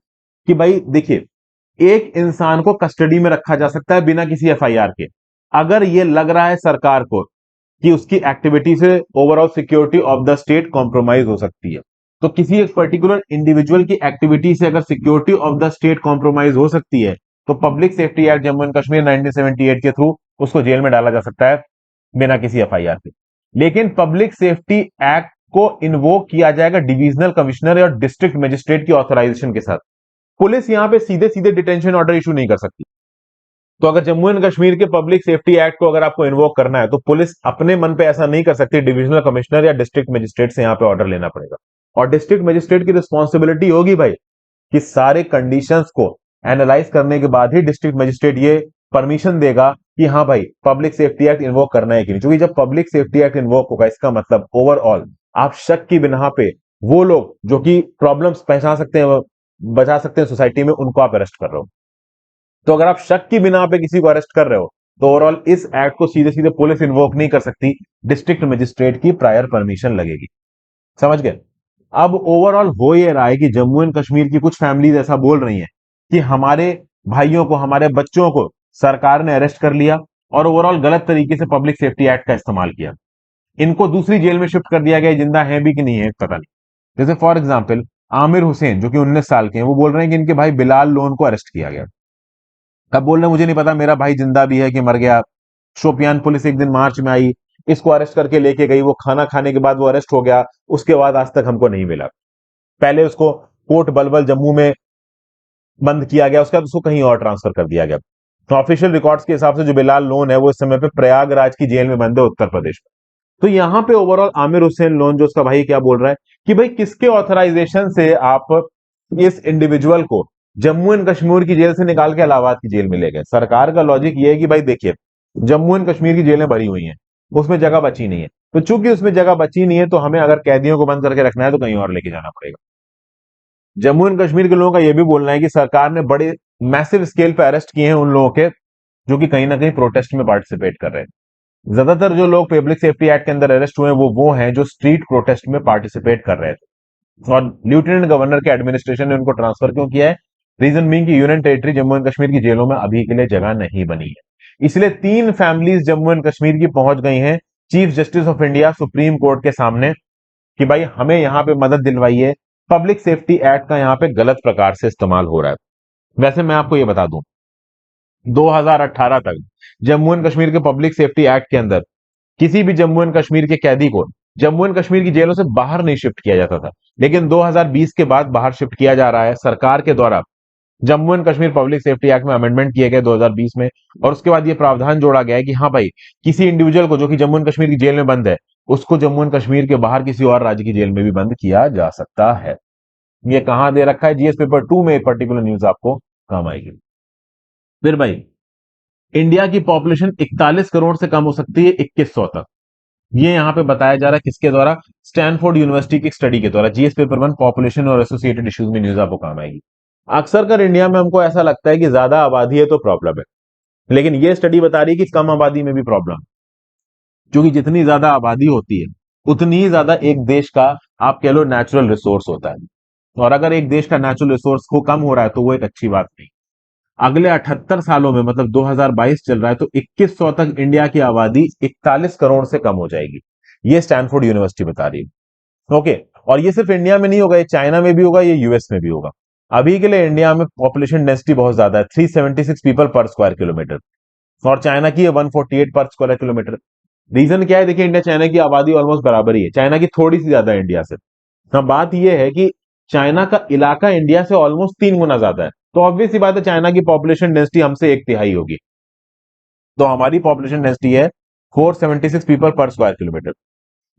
कि भाई देखिए, एक इंसान को कस्टडी में रखा जा सकता है बिना किसी एफआईआर के, अगर ये लग रहा है सरकार को कि उसकी एक्टिविटी से overall security of the state compromise हो सकती है। तो किसी एक पर्टिकुलर इंडिविजुअल की एक्टिविटी से अगर security of the state compromise हो सकती है, तो public safety act Jammu and Kashmir 1978 के थ्रू उसको जेल में डाला जा सकता है बिना किसी एफआईआर के। लेकिन पब्लिक सेफ्टी एक्ट को इन्वोक किया जाएगा डिविजनल कमिश्नर और डिस्ट्रिक्ट मजिस्ट्रेट की ऑथराइजेशन के साथ। पुलिस यहां पे सीधे सीधे डिटेंशन ऑर्डर इशू नहीं कर सकती। तो अगर जम्मू एंड कश्मीर के पब्लिक सेफ्टी एक्ट को अगर आपको इन्वोक करना है, तो पुलिस अपने मन पे ऐसा नहीं कर सकती, डिविजनल कमिश्नर या डिस्ट्रिक्ट मजिस्ट्रेट से यहां पे ऑर्डर लेना पड़ेगा। और डिस्ट्रिक्ट मजिस्ट्रेट की रिस्पॉन्सिबिलिटी होगी भाई कि सारे कंडीशंस को एनालाइज करने के बाद ही डिस्ट्रिक्ट मजिस्ट्रेट ये परमिशन देगा कि हाँ भाई पब्लिक सेफ्टी एक्ट इन्वोक करना है कि नहीं। क्योंकि जब पब्लिक सेफ्टी एक्ट इन्वोक होगा, इसका मतलब ओवरऑल आप शक की बिना पे वो लोग जो कि प्रॉब्लम्स पहचान सकते हैं, बचा सकते हैं सोसाइटी में, उनको आप अरेस्ट कर रहे हो। तो अगर आप शक की बिना पे किसी को अरेस्ट कर रहे हो, तो ओवरऑल इस एक्ट को सीधे सीधे पुलिस इन्वोक नहीं कर सकती, डिस्ट्रिक्ट मजिस्ट्रेट की प्रायर परमिशन लगेगी। समझ गए। अब ओवरऑल हो ये रहा है कि जम्मू एंड कश्मीर की कुछ फैमिलीज ऐसा बोल रही हैं कि हमारे भाइयों को, हमारे बच्चों को सरकार ने अरेस्ट कर लिया और ओवरऑल गलत तरीके से पब्लिक सेफ्टी एक्ट का इस्तेमाल किया। इनको दूसरी जेल में शिफ्ट कर दिया गया, जिंदा है भी कि नहीं है पता नहीं। जैसे फॉर एग्जाम्पल आमिर हुसैन जो कि 19 साल के हैं, वो बोल रहे हैं कि इनके भाई बिलाल लोन को अरेस्ट किया गया। अब बोल रहे हैं मुझे नहीं पता मेरा भाई जिंदा भी है कि मर गया। शोपियान पुलिस एक दिन मार्च में आई, इसको अरेस्ट करके लेके गई, वो खाना खाने के बाद वो अरेस्ट हो गया, उसके बाद आज तक हमको नहीं मिला। पहले उसको कोर्ट बलबल जम्मू में बंद किया गया, उसके बाद उसको कहीं और ट्रांसफर कर दिया गया। तो ऑफिशियल रिकॉर्ड्स के हिसाब से जो बिलाल लोन है वो इस समय पे प्रयागराज की जेल में बंद है, उत्तर प्रदेश में। तो यहां पे ओवरऑल आमिर हुसैन लोन जो उसका भाई क्या बोल रहा है कि भाई किसके ऑथराइजेशन से आप इस इंडिविजुअल को जम्मू एंड कश्मीर की जेल से निकाल के इलाहाबाद की जेल में ले गए। सरकार का लॉजिक ये है कि भाई देखिए, जम्मू एंड कश्मीर की जेलें भरी हुई हैं, उसमें जगह बची नहीं है, तो चूंकि उसमें जगह बची नहीं है, तो हमें अगर कैदियों को बंद करके रखना है तो कहीं और लेके जाना पड़ेगा। जम्मू एंड कश्मीर के लोगों का यह भी बोलना है कि सरकार ने बड़े मैसिव स्केल पे अरेस्ट किए हैं उन लोगों के जो कि कहीं ना कहीं प्रोटेस्ट में पार्टिसिपेट कर रहे हैं। ज्यादातर जो लोग पब्लिक सेफ्टी एक्ट के अंदर अरेस्ट हुए हैं वो हैं जो स्ट्रीट प्रोटेस्ट में पार्टिसिपेट कर रहे थे। और लेफ्टिनेंट गवर्नर के एडमिनिस्ट्रेशन ने उनको ट्रांसफर क्यों किया है? रीजन बीइंग कि union territory Jammu and Kashmir की जेलों में अभी के लिए जगह नहीं बनी है। इसलिए 3 फैमिलीज जम्मू एंड कश्मीर की पहुंच गई हैं chief justice of India supreme court के सामने कि भाई हमें यहां पे मदद दिलवाइए, पब्लिक सेफ्टी एक्ट का यहां पे गलत प्रकार से इस्तेमाल हो रहा है। वैसे मैं आपको ये बता दूं, 2018 तक जम्मू एंड कश्मीर के पब्लिक सेफ्टी एक्ट के अंदर किसी भी जम्मू एंड कश्मीर के कैदी को जम्मू एंड कश्मीर की जेलों से बाहर नहीं शिफ्ट किया जाता था। लेकिन 2020 के बाद बाहर शिफ्ट किया जा रहा है सरकार के द्वारा। Jammu and Kashmir public safety act में अमेंडमेंट किए गए 2020 में, और उसके बाद ये प्रावधान जोड़ा गया है कि हाँ भाई, किसी इंडिविजुअल को जो कि जम्मू एंड कश्मीर की जेल में बंद है, उसको जम्मू एंड कश्मीर के बाहर किसी और राज्य की जेल में भी बंद किया जा सकता है। ये कहां दे रखा है? जीएस पेपर 2 में एक पर्टिकुलर न्यूज आपको काम आएगी। फिर भाई, इंडिया की पॉपुलेशन 41 करोड़ से कम हो सकती है 2100 तक। ये यहां पे बताया जा रहा है किसके द्वारा? स्टैनफोर्ड यूनिवर्सिटी की स्टडी के द्वारा। जीएस पेपर 1 पॉपुलेशन और एसोसिएटेड इश्यूज में न्यूज आपको काम आएगी। अक्सर कर इंडिया में हमको ऐसा लगता है कि ज्यादा आबादी है तो प्रॉब्लम है, लेकिन ये स्टडी बता रही है कि कम आबादी में भी प्रॉब्लम, क्योंकि जितनी ज्यादा आबादी होती है उतनी ही ज्यादा एक देश का आप कह लो नेचुरल रिसोर्स होता है। और अगर एक देश का नेचुरल रिसोर्स को कम हो रहा है तो वो एक अच्छी बात नहीं। अगले 78 सालों में, मतलब 2022 चल रहा है, तो 2100 तक इंडिया की आबादी 41 करोड़ से कम हो जाएगी। ये स्टैनफोर्ड यूनिवर्सिटी बता रही है। ओके, और ये सिर्फ इंडिया में नहीं होगा, ये चाइना में भी होगा, ये यूएस में भी होगा। अभी के लिए इंडिया में पॉपुलेशन डेंसिटी बहुत ज्यादा है, 376 पीपल पर स्क्वायर किलोमीटर, और चाइना की है 148 पर स्क्वायर किलोमीटर। रीजन क्या है? देखिए, इंडिया चाइना की आबादी ऑलमोस्ट बराबर ही है, चाइना की थोड़ी सी ज्यादा है इंडिया से। हाँ, बात यह है कि चाइना का इलाका इंडिया से ऑलमोस्ट 3 गुना ज्यादा है, तो ऑब्वियस सी बात है चाइना की पॉपुलेशन डेंसिटी हमसे 1/3 होगी। तो हमारी पॉपुलेशन डेंसिटी है 476 पीपल पर स्क्वायर किलोमीटर,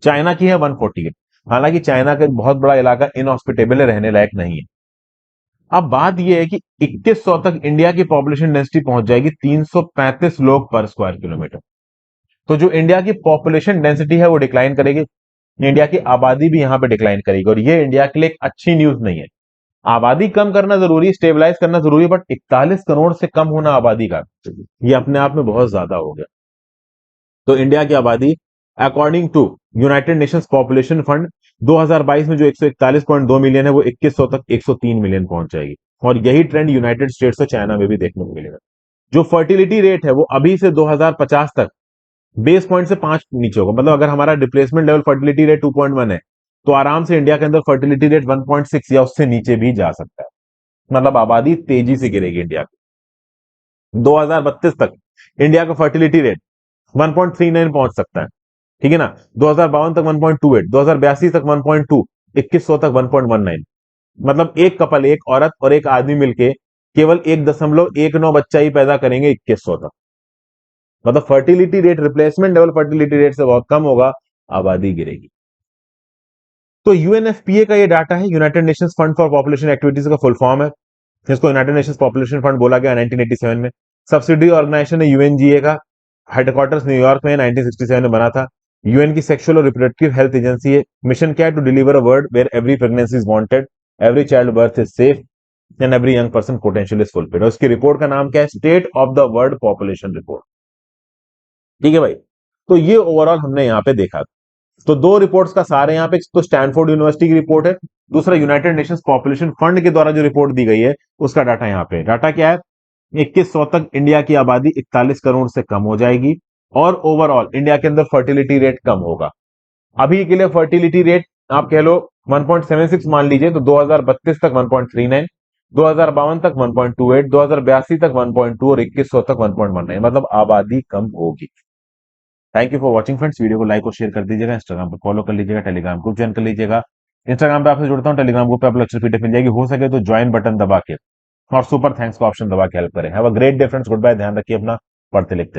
चाइना की है 148। हालांकि चाइना का बहुत बड़ा इलाका इनहॉस्पिटेबल है, रहने लायक नहीं है। अब बात यह है कि 2100 तक इंडिया की पॉपुलेशन डेंसिटी पहुंच जाएगी 335 लोग पर स्क्वायर किलोमीटर। तो जो इंडिया की पॉपुलेशन डेंसिटी है वो डिक्लाइन करेगी। इंडिया की आबादी भी यहां पे डिक्लाइन करेगी, और ये इंडिया के लिए एक अच्छी न्यूज नहीं है। आबादी कम करना जरूरी, स्टेबलाइज करना जरूरी, बट 41 करोड़ से कम होना आबादी का, ये अपने आप में बहुत ज्यादा हो गया। तो इंडिया की आबादी according to United Nations population fund 2022 में जो 141.2 मिलियन है, वो 2100 तक 103 मिलियन पहुंच जाएगी। और यही ट्रेंड यूनाइटेड स्टेट्स और चाइना में भी देखने को मिलेगा। जो फर्टिलिटी रेट है वो अभी से 2050 तक बेस पॉइंट से 5 नीचे होगा। मतलब अगर हमारा रिप्लेसमेंट लेवल फर्टिलिटी रेट 2.1 है, तो आराम से इंडिया के अंदर फर्टिलिटी रेट 1.6 या उससे नीचे भी जा सकता है। मतलब आबादी तेजी से गिरेगी इंडिया की। 2032 तक इंडिया का फर्टिलिटी रेट 1.39 पहुंच सकता है, ठीक है ना। 2052 तक 1.28, 2082 तक 1.2, 2100 तक 1.19। मतलब एक कपल, एक औरत और एक आदमी मिलके केवल 1.19 बच्चा ही पैदा करेंगे 2100 तक। मतलब fertility rate, replacement level fertility rate से बहुत कम होगा, आबादी गिरेगी। तो यूएनएफपीए का ये डाटा है, United Nations fund for population activities का फुल फॉर्म है। इसको यूनाइटेड नेशंस पॉपुलेशन फंड बोला गया 1987 में। सब्सिडी ऑर्गेनाइजेशन है यूएनजीए का, हेडक्वार्टर्स न्यूयॉर्क में 1967 में बना था। यूएन की सेक्सुअल और रिप्रोडक्टिव हेल्थ एजेंसी है। मिशन क्या है? To deliver a world where every pregnancy is wanted, every child birth is safe and every young person potential is fulfilled. और उसकी रिपोर्ट का नाम क्या है? State of the world population report. ठीक है भाई। तो ये ओवरऑल हमने यहाँ पे देखा। तो दो रिपोर्ट्स का सारे यहाँ पे, तो स्टैनफोर्ड यूनिवर्सिटी की रिपोर्ट है, दूसरा यूनाइटेड नेशंस पॉपुलेशन फंड के द्वारा जो रिपोर्ट दी गई है उसका डाटा यहाँ पे। डाटा क्या है? 2100 तक इंडिया की आबादी 41 करोड़ से कम हो जाएगी, और ओवरऑल इंडिया के अंदर फर्टिलिटी रेट कम होगा। अभी के लिए फर्टिलिटी रेट आप कह लो 1.76 मान लीजिए, तो 2032 तक 1.39, 2052 तक 1.28, 2082 तक 1.2 और 2100 तक 1.19। मतलब आबादी कम होगी। Thank you for watching friends. Video को लाइक और शेयर कर दीजिएगा, इंस्टाग्राम पर फॉलो कर लीजिएगा, टेलीग्राम ग्रुप ज्वाइन कर लीजिएगा। इंस्टाग्राम पे आपसे जुड़ता हूँ, टेलीग्राम ग्रुप पे आप लेक्चर पीडीएफ मिल जाएगी। हो सके तो ज्वाइन बटन दबा के और सुपर थैंक्स का ऑप्शन दबा के हेल्प करें। Have a great day friends, good bye, ध्यान रखिए अपना, पढ़ते लिखते